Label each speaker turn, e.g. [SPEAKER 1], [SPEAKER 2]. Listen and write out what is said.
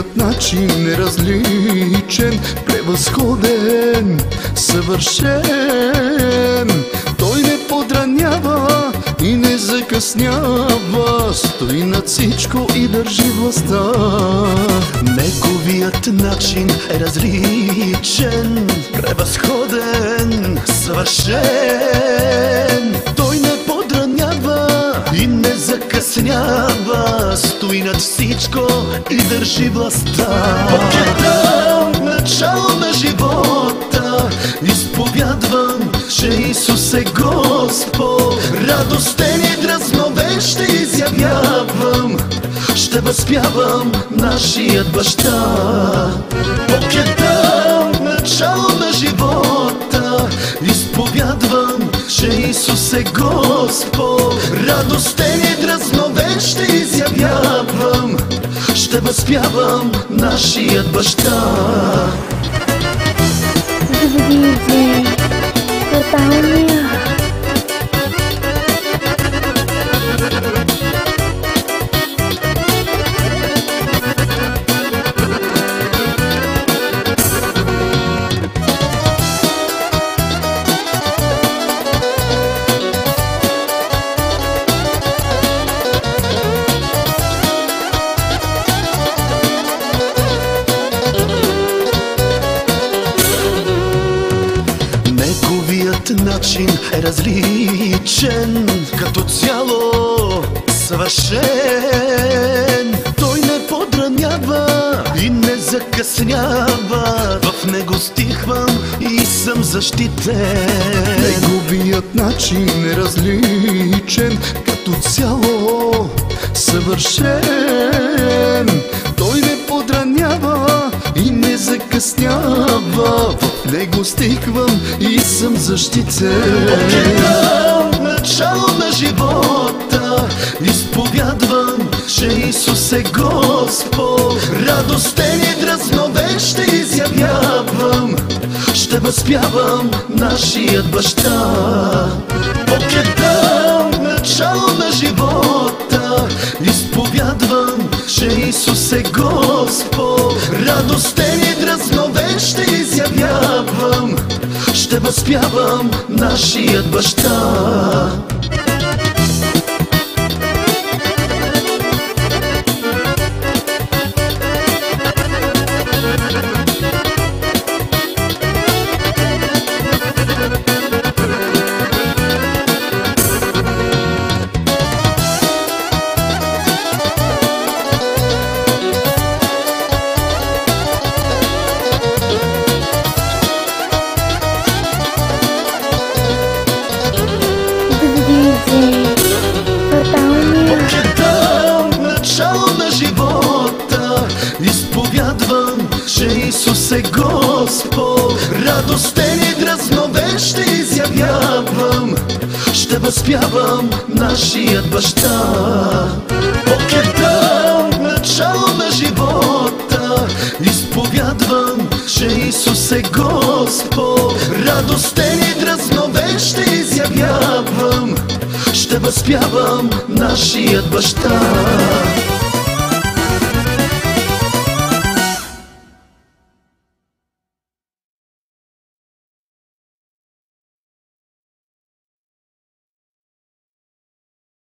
[SPEAKER 1] Неговият начин е различен, превъзходен, съвършен. Той не подранява и не закъснява, стои над всичко и държи властта. Неговият начин е различен, превъзходен, съвършен. Той не подранява и не закъснява, стои над всичко и държи властта. Бог е дал начало на живота, изповядвам, че Исус е Господ. Радостен и дразновен ще изявявам, ще възпявам нашият баща. Бог е дал начало на живота, изповядвам, че Исус е Господ. Радостен и дразновен ще изявявам, ще възпявам нашият баща.
[SPEAKER 2] Диджей Тоталния.
[SPEAKER 1] Начин е различен, като цяло съвършен. Той не подранява и не закъснява, в него стихвам и съм защитен. Неговият начин е различен, като цяло съвършен. Той не подранява и не закъснява, в него стихвам и съм защитен. Бог е дал начало на живота, изповядвам, че Исус е Господ. Радостен и дразновен ще изявявам, ще възпявам нашият баща. Бог е дал начало на живота, изповядвам, че Исус е Господ. Радостен и дразновен ще изявявам, ще възпявам нашият баща. Бог е дал начало на живота, изповядвам, че Исус е Господ. Радостен и дразновен ще изявявам, ще възпявам нашият баща. Бог е дал начало на живота, изповядвам, че Исус е Господ. Радостен и дразновен ще изявявам, ще възпявам нашият баща.